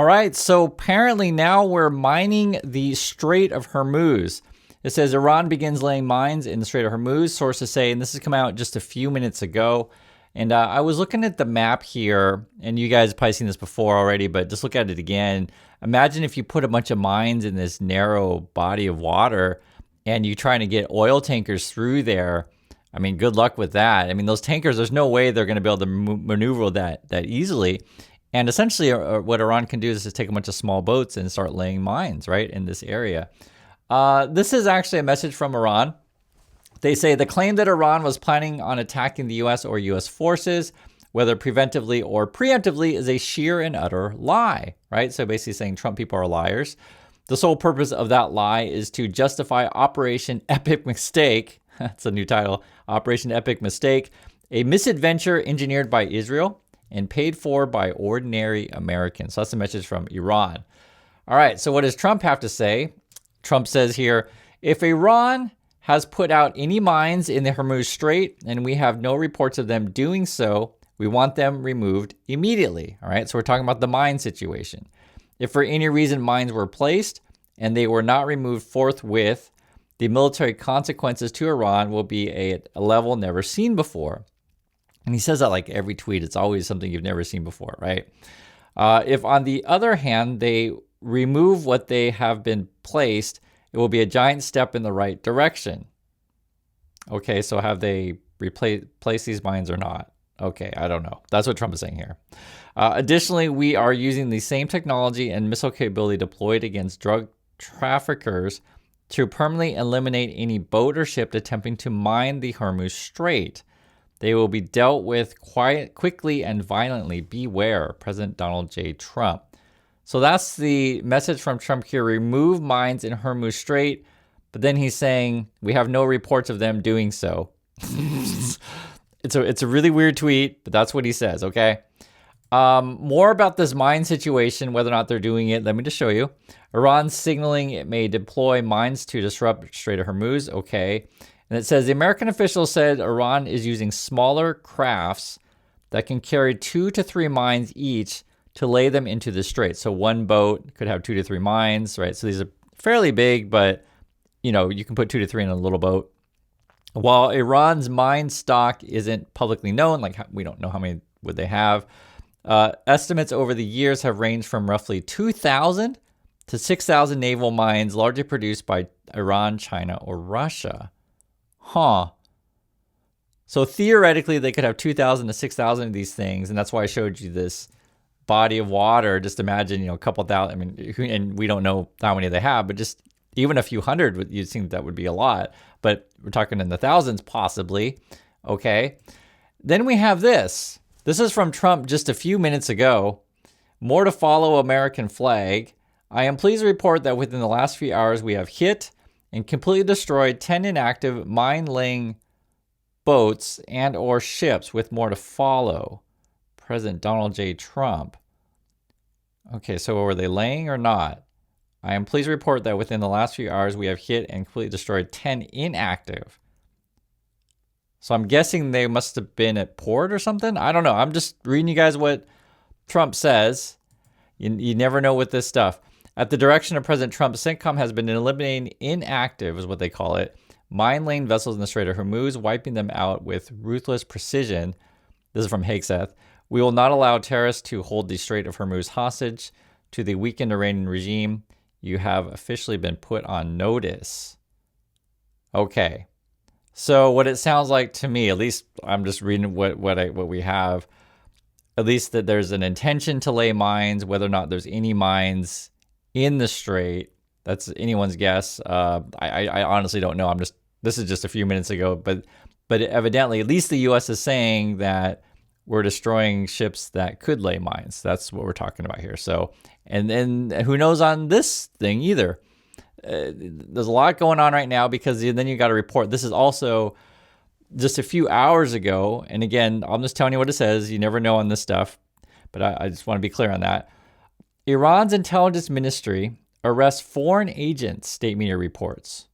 All right, so apparently now we're mining the Strait of Hormuz. It says Iran begins laying mines in the Strait of Hormuz. Sources say, and this has come out just a few minutes ago. And I was looking at the map here, and you guys have probably seen this before already, but just look at it again. Imagine if you put a bunch of mines in this narrow body of water and you're trying to get oil tankers through there. I mean, good luck with that. I mean, those tankers, there's no way they're going to be able to maneuver that easily. And essentially, what Iran can do is just take a bunch of small boats and start laying mines, right, in this area. This is actually a message from Iran. They say the claim that Iran was planning on attacking the U.S. or U.S. forces, whether preventively or preemptively, is a sheer and utter lie, right? So basically saying Trump people are liars. The sole purpose of that lie is to justify Operation Epic Mistake. That's a new title. Operation Epic Mistake, a misadventure engineered by Israel and paid for by ordinary Americans. So that's a message from Iran. All right, so what does Trump have to say? Trump says here, if Iran has put out any mines in the Hormuz Strait and we have no reports of them doing so, we want them removed immediately. All right, so we're talking about the mine situation. If for any reason mines were placed and they were not removed forthwith, the military consequences to Iran will be at a level never seen before. And he says that like every tweet. It's always something you've never seen before, right? If, on the other hand, they remove what they have been placed, it will be a giant step in the right direction. Okay, so have they replaced these mines or not? Okay, I don't know. That's what Trump is saying here. Additionally, we are using the same technology and missile capability deployed against drug traffickers to permanently eliminate any boat or ship attempting to mine the Hormuz Strait. They will be dealt with quickly and violently. Beware, President Donald J. Trump. So that's the message from Trump here. Remove mines in Hormuz Strait. But then he's saying we have no reports of them doing so. It's a really weird tweet, but that's what he says, okay? More about this mine situation, whether or not they're doing it. Let me just show you. Iran's signaling it may deploy mines to disrupt Strait of Hormuz. Okay. And it says the American officials said Iran is using smaller crafts that can carry 2 to 3 mines each to lay them into the strait. So one boat could have 2 to 3 mines, right? So these are fairly big, but you know, you can put 2 to 3 in a little boat. While Iran's mine stock isn't publicly known, like we don't know how many would they have, estimates over the years have ranged from roughly 2,000 to 6,000 naval mines, largely produced by Iran, China, or Russia. So theoretically, they could have 2,000 to 6,000 of these things, and that's why I showed you this body of water. Just imagine, a couple thousand. I mean, and we don't know how many they have, but just even a few hundred, you'd think that would be a lot. But we're talking in the thousands, possibly. Okay. Then we have this. This is from Trump just a few minutes ago. More to follow, American flag. I am pleased to report that within the last few hours, we have hit and completely destroyed 10 inactive mine-laying boats and or ships, with more to follow. President Donald J. Trump. Okay, so were they laying or not? I am pleased to report that within the last few hours, we have hit and completely destroyed 10 inactive. So I'm guessing they must have been at port or something. I don't know. I'm just reading you guys what Trump says. You never know with this stuff. At the direction of President Trump, CENTCOM has been eliminating inactive, is what they call it, mine-laying vessels in the Strait of Hormuz, wiping them out with ruthless precision. This is from Hegseth. We will not allow terrorists to hold the Strait of Hormuz hostage to the weakened Iranian regime. You have officially been put on notice. Okay. So what it sounds like to me, at least I'm just reading what we have, at least that there's an intention to lay mines. Whether or not there's any mines in the strait, that's anyone's guess. I honestly don't know. This is just a few minutes ago, but evidently, at least the U.S. is saying that we're destroying ships that could lay mines. That's what we're talking about here. So, and then who knows on this thing either. There's a lot going on right now, because then you got to report. This is also just a few hours ago. And again, I'm just telling you what it says. You never know on this stuff, but I just want to be clear on that. Iran's intelligence ministry arrests foreign agents, state media reports.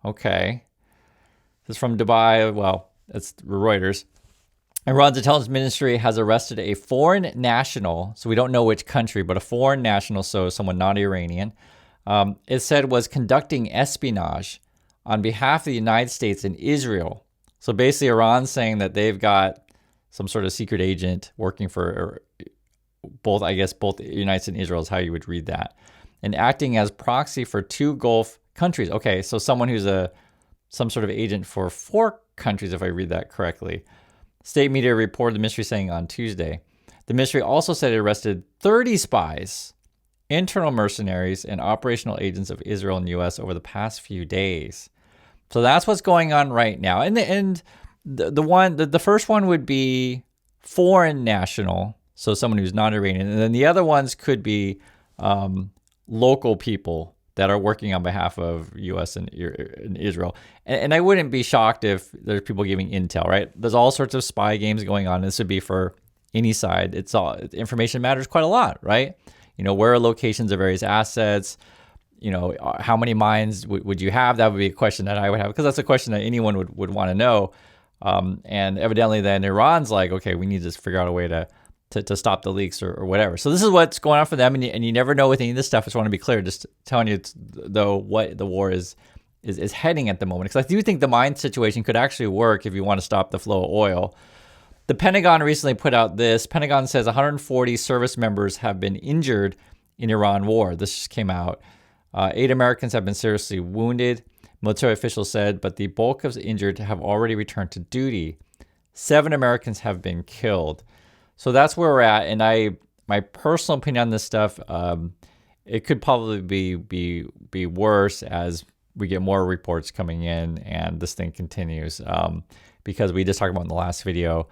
Okay. This is from Dubai. Well, it's Reuters. Iran's intelligence ministry has arrested a foreign national, so we don't know which country, but a foreign national, so someone not Iranian, it said was conducting espionage on behalf of the United States and Israel. So basically, Iran's saying that they've got some sort of secret agent working for both, I guess, both the United States and Israel is how you would read that, and acting as proxy for 2 Gulf countries. Okay, so someone who's some sort of agent for 4 countries, if I read that correctly. State media reported the ministry saying on Tuesday. The ministry also said it arrested 30 spies, internal mercenaries, and operational agents of Israel and U.S. over the past few days. So that's what's going on right now. And the first one would be foreign national, so someone who's not Iranian, and then the other ones could be local people that are working on behalf of U.S. and Israel. And I wouldn't be shocked if there's people giving intel, right? There's all sorts of spy games going on. This would be for any side. Information matters quite a lot, right? Where are locations of various assets? How many mines would you have? That would be a question that I would have, because that's a question that anyone would want to know. And evidently then Iran's like, okay, we need to figure out a way to stop the leaks or whatever. So this is what's going on for them, and you never know with any of this stuff. I just want to be clear, just telling you though what the war is heading at the moment, because I do think the mine situation could actually work if you want to stop the flow of oil. The Pentagon recently put out this. Pentagon says 140 service members have been injured in Iran war. This just came out. 8 Americans have been seriously wounded, military officials said, but the bulk of the injured have already returned to duty. 7 Americans have been killed. So that's where we're at, and my personal opinion on this stuff, it could probably be worse as we get more reports coming in and this thing continues. Because we just talked about in the last video,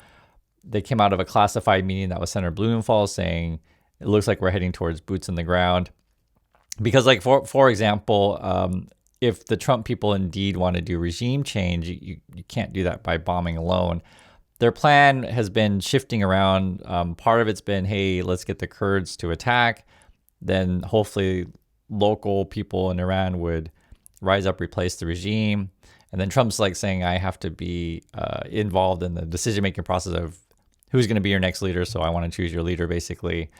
they came out of a classified meeting that was Senator Blumenthal saying it looks like we're heading towards boots on the ground. Because, like, for example, if the Trump people indeed want to do regime change, you can't do that by bombing alone. Their plan has been shifting around. Part of it's been, hey, let's get the Kurds to attack. Then hopefully local people in Iran would rise up, replace the regime. And then Trump's like saying, I have to be involved in the decision-making process of who's going to be your next leader. So I want to choose your leader, basically.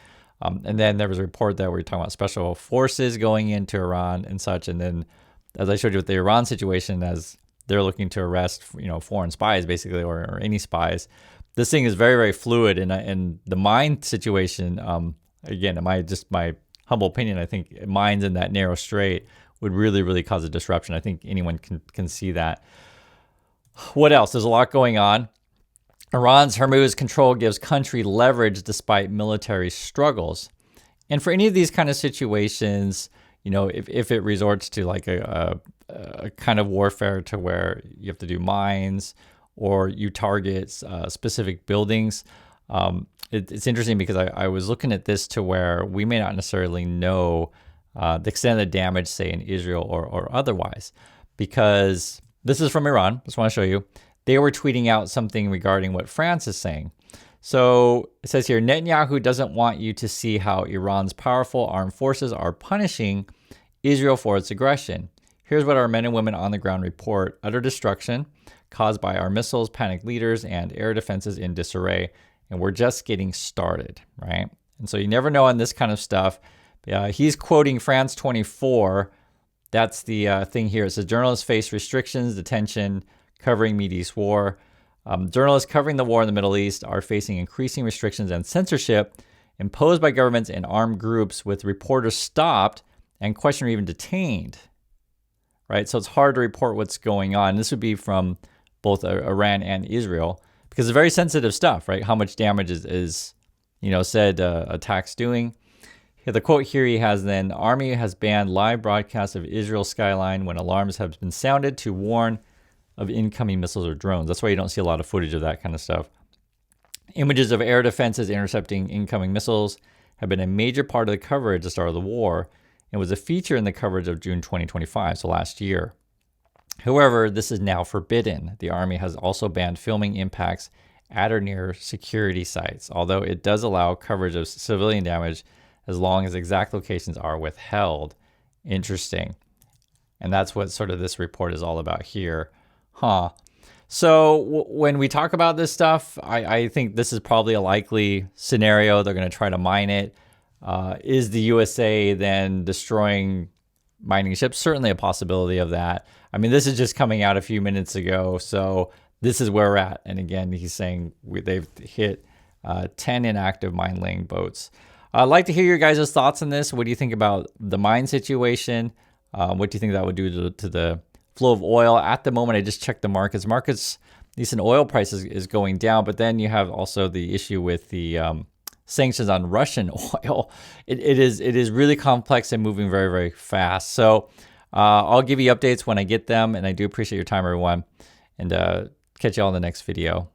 And then there was a report that we were talking about special forces going into Iran and such. And then, as I showed you with the Iran situation, as they're looking to arrest, foreign spies, basically, or any spies. This thing is very, very fluid, and the mine situation. Again, my humble opinion, I think mines in that narrow strait would really, really cause a disruption. I think anyone can see that. What else? There's a lot going on. Iran's Hormuz control gives country leverage despite military struggles, and for any of these kind of situations, if it resorts to like a kind of warfare to where you have to do mines or you target specific buildings, it's interesting because I was looking at this to where we may not necessarily know the extent of the damage, say, in Israel or otherwise, because this is from Iran. Just want to show you. They were tweeting out something regarding what France is saying. So it says here, Netanyahu doesn't want you to see how Iran's powerful armed forces are punishing Israel for its aggression. Here's what our men and women on the ground report: utter destruction caused by our missiles, panicked leaders, and air defenses in disarray. And we're just getting started, right? And so you never know on this kind of stuff. He's quoting France 24. That's the thing here. It says journalists face restrictions, detention, covering Mideast war. Journalists covering the war in the Middle East are facing increasing restrictions and censorship imposed by governments and armed groups, with reporters stopped and questioned or even detained. Right? So it's hard to report what's going on. This would be from both Iran and Israel, because it's very sensitive stuff, right? How much damage is said attacks doing. The quote here he has then, Army has banned live broadcasts of Israel's skyline when alarms have been sounded to warn of incoming missiles or drones. That's why you don't see a lot of footage of that kind of stuff. Images of air defenses intercepting incoming missiles have been a major part of the coverage at the start of the war and was a feature in the coverage of June 2025, so last year. However, this is now forbidden. The Army has also banned filming impacts at or near security sites, although it does allow coverage of civilian damage as long as exact locations are withheld. Interesting. And that's what sort of this report is all about here. So when we talk about this stuff, I think this is probably a likely scenario. They're going to try to mine it. Is the USA then destroying mining ships? Certainly a possibility of that. I mean, this is just coming out a few minutes ago, so this is where we're at. And again, he's saying they've hit 10 inactive mine laying boats. I'd like to hear your guys' thoughts on this. What do you think about the mine situation? What do you think that would do to the flow of oil? At the moment, I just checked the markets. Markets, at least in oil prices, is going down. But then you have also the issue with the sanctions on Russian oil. It is really complex and moving very, very fast. So I'll give you updates when I get them. And I do appreciate your time, everyone. And catch you all in the next video.